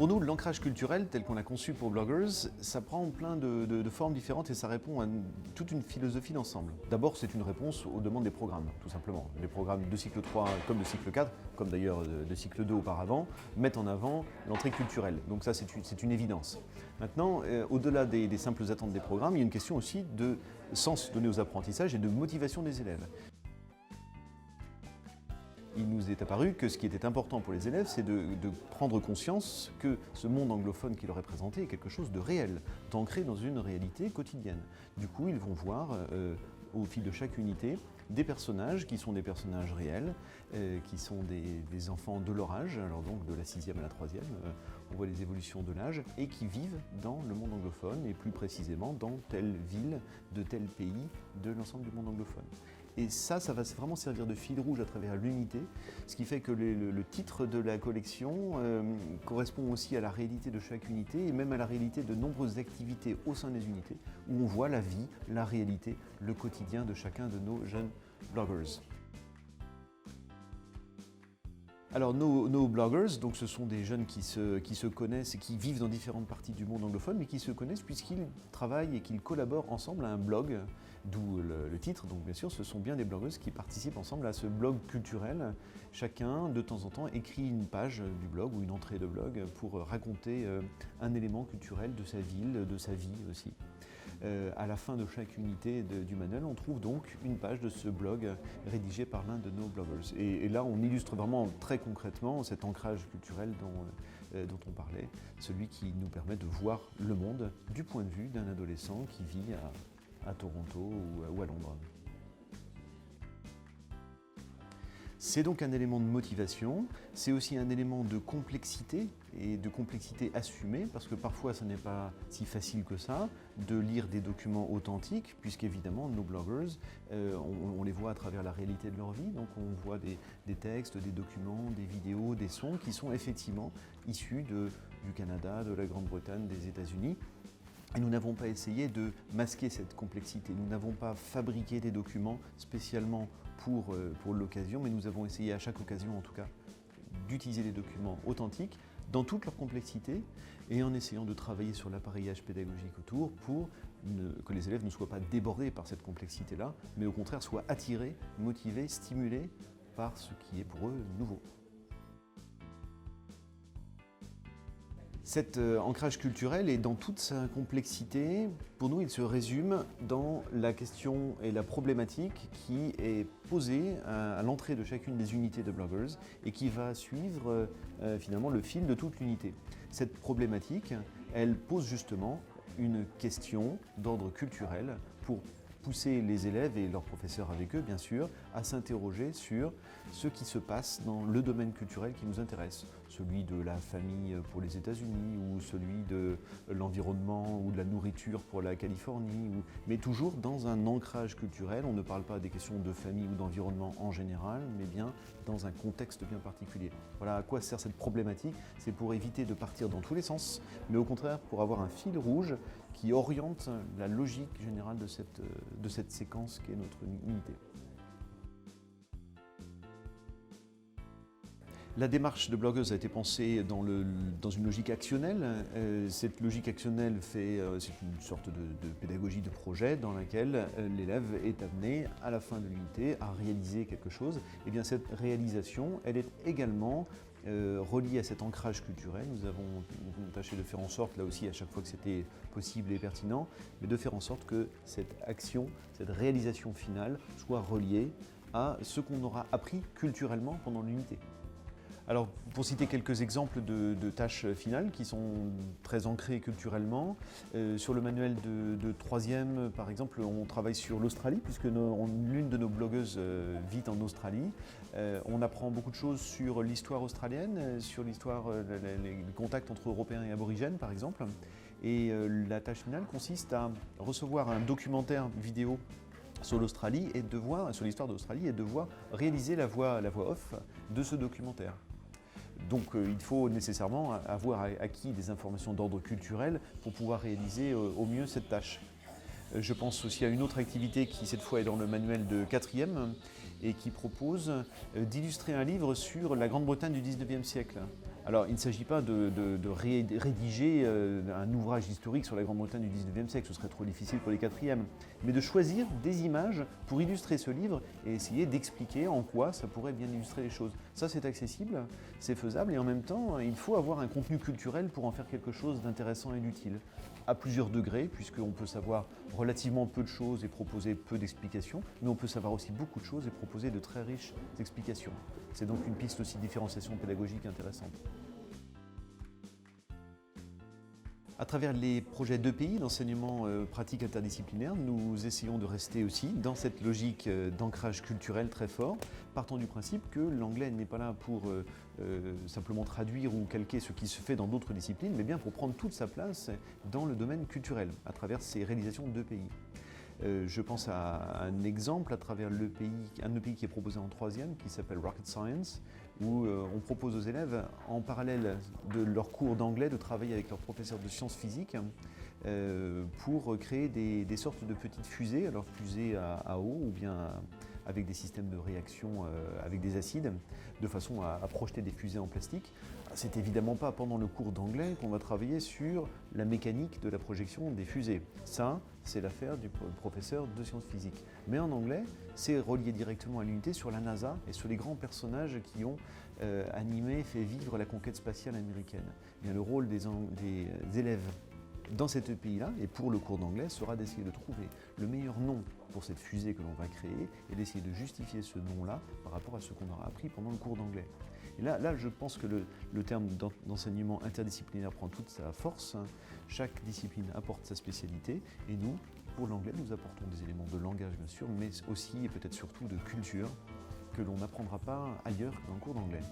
Pour nous, l'ancrage culturel, tel qu'on l'a conçu pour Bloggers, ça prend plein de formes différentes et ça répond à toute une philosophie d'ensemble. D'abord, c'est une réponse aux demandes des programmes, tout simplement. Les programmes de cycle 3 comme de cycle 4, comme d'ailleurs de cycle 2 auparavant, mettent en avant l'entrée culturelle. Donc ça, c'est une évidence. Maintenant, au-delà des simples attentes des programmes, il y a une question aussi de sens donné aux apprentissages et de motivation des élèves. Il nous est apparu que ce qui était important pour les élèves, c'est de prendre conscience que ce monde anglophone qui leur est présenté est quelque chose de réel, d'ancré dans une réalité quotidienne. Du coup, ils vont voir, au fil de chaque unité, des personnages qui sont des personnages réels, qui sont des enfants de leur âge, alors donc de la 6e à la 3e, on voit les évolutions de l'âge, et qui vivent dans le monde anglophone, et plus précisément dans telle ville, de tel pays, de l'ensemble du monde anglophone. Et ça va vraiment servir de fil rouge à travers l'unité, ce qui fait que le titre de la collection correspond aussi à la réalité de chaque unité et même à la réalité de nombreuses activités au sein des unités où on voit la vie, la réalité, le quotidien de chacun de nos jeunes bloggers. Alors nos bloggers, donc ce sont des jeunes qui se connaissent et qui vivent dans différentes parties du monde anglophone, mais qui se connaissent puisqu'ils travaillent et qu'ils collaborent ensemble à un blog, d'où le titre. Donc bien sûr, ce sont bien des blogueuses qui participent ensemble à ce blog culturel. Chacun, de temps en temps, écrit une page du blog ou une entrée de blog pour raconter un élément culturel de sa ville, de sa vie aussi. À la fin de chaque unité du manuel, on trouve donc une page de ce blog rédigé par l'un de nos bloggers. Et là, on illustre vraiment très concrètement cet ancrage culturel dont on parlait, celui qui nous permet de voir le monde du point de vue d'un adolescent qui vit à Toronto ou à Londres. C'est donc un élément de motivation, c'est aussi un élément de complexité et de complexité assumée parce que parfois ce n'est pas si facile que ça de lire des documents authentiques puisqu'évidemment nos bloggers, on les voit à travers la réalité de leur vie, donc on voit des textes, des documents, des vidéos, des sons qui sont effectivement issus du Canada, de la Grande-Bretagne, des États-Unis. Et nous n'avons pas essayé de masquer cette complexité, nous n'avons pas fabriqué des documents spécialement pour l'occasion, mais nous avons essayé à chaque occasion en tout cas d'utiliser des documents authentiques dans toute leur complexité et en essayant de travailler sur l'appareillage pédagogique autour pour que les élèves ne soient pas débordés par cette complexité-là, mais au contraire soient attirés, motivés, stimulés par ce qui est pour eux nouveau. Cet ancrage culturel est dans toute sa complexité. Pour nous, il se résume dans la question et la problématique qui est posée à l'entrée de chacune des unités de bloggers et qui va suivre finalement le fil de toute l'unité. Cette problématique, elle pose justement une question d'ordre culturel pour pousser les élèves et leurs professeurs avec eux, bien sûr, à s'interroger sur ce qui se passe dans le domaine culturel qui nous intéresse, celui de la famille pour les États-Unis ou celui de l'environnement ou de la nourriture pour la Californie, mais toujours dans un ancrage culturel. On ne parle pas des questions de famille ou d'environnement en général, mais bien dans un contexte bien particulier. Voilà à quoi sert cette problématique, c'est pour éviter de partir dans tous les sens, mais au contraire pour avoir un fil rouge qui oriente la logique générale de cette séquence qui est notre unité. La démarche de blogueuse a été pensée dans une logique actionnelle. Cette logique actionnelle c'est une sorte de pédagogie de projet dans laquelle l'élève est amené à la fin de l'unité à réaliser quelque chose. Et bien cette réalisation, elle est également reliée à cet ancrage culturel. Nous avons tâché de faire en sorte, là aussi à chaque fois que c'était possible et pertinent, mais de faire en sorte que cette action, cette réalisation finale soit reliée à ce qu'on aura appris culturellement pendant l'unité. Alors, pour citer quelques exemples de tâches finales qui sont très ancrées culturellement, sur le manuel de 3e, par exemple, on travaille sur l'Australie, puisque l'une de nos blogueuses vit en Australie. On apprend beaucoup de choses sur l'histoire australienne, sur l'histoire, les contacts entre Européens et Aborigènes, par exemple. Et la tâche finale consiste à recevoir un documentaire vidéo sur l'Australie et sur l'histoire d'Australie et devoir réaliser la voix off de ce documentaire. Donc il faut nécessairement avoir acquis des informations d'ordre culturel pour pouvoir réaliser au mieux cette tâche. Je pense aussi à une autre activité qui cette fois est dans le manuel de 4e et qui propose d'illustrer un livre sur la Grande-Bretagne du 19e siècle. Alors, il ne s'agit pas de rédiger un ouvrage historique sur la Grande-Bretagne du 19e siècle, ce serait trop difficile pour les quatrièmes, mais de choisir des images pour illustrer ce livre et essayer d'expliquer en quoi ça pourrait bien illustrer les choses. Ça, c'est accessible, c'est faisable, et en même temps, il faut avoir un contenu culturel pour en faire quelque chose d'intéressant et d'utile, à plusieurs degrés, puisqu'on peut savoir relativement peu de choses et proposer peu d'explications, mais on peut savoir aussi beaucoup de choses et proposer de très riches explications. C'est donc une piste aussi de différenciation pédagogique intéressante. À travers les projets d'EPI, d'enseignement pratique interdisciplinaire, nous essayons de rester aussi dans cette logique d'ancrage culturel très fort, partant du principe que l'anglais n'est pas là pour simplement traduire ou calquer ce qui se fait dans d'autres disciplines, mais bien pour prendre toute sa place dans le domaine culturel, à travers ces réalisations d'EPI. Je pense à un exemple à travers un EPI qui est proposé en troisième, qui s'appelle Rocket Science, où on propose aux élèves, en parallèle de leur cours d'anglais, de travailler avec leurs professeurs de sciences physiques pour créer des sortes de petites fusées, alors fusées à eau ou bien avec des systèmes de réaction avec des acides, de façon à projeter des fusées en plastique. C'est évidemment pas pendant le cours d'anglais qu'on va travailler sur la mécanique de la projection des fusées. Ça, c'est l'affaire du professeur de sciences physiques. Mais en anglais, c'est relié directement à l'unité sur la NASA et sur les grands personnages qui ont animé, fait vivre la conquête spatiale américaine. Et bien, le rôle des élèves dans cet EPI-là, et pour le cours d'anglais, sera d'essayer de trouver le meilleur nom pour cette fusée que l'on va créer et d'essayer de justifier ce nom-là par rapport à ce qu'on aura appris pendant le cours d'anglais. Et là, je pense que le terme d'enseignement interdisciplinaire prend toute sa force. Chaque discipline apporte sa spécialité et nous, pour l'anglais, nous apportons des éléments de langage, bien sûr, mais aussi et peut-être surtout de culture que l'on n'apprendra pas ailleurs que dans le cours d'anglais.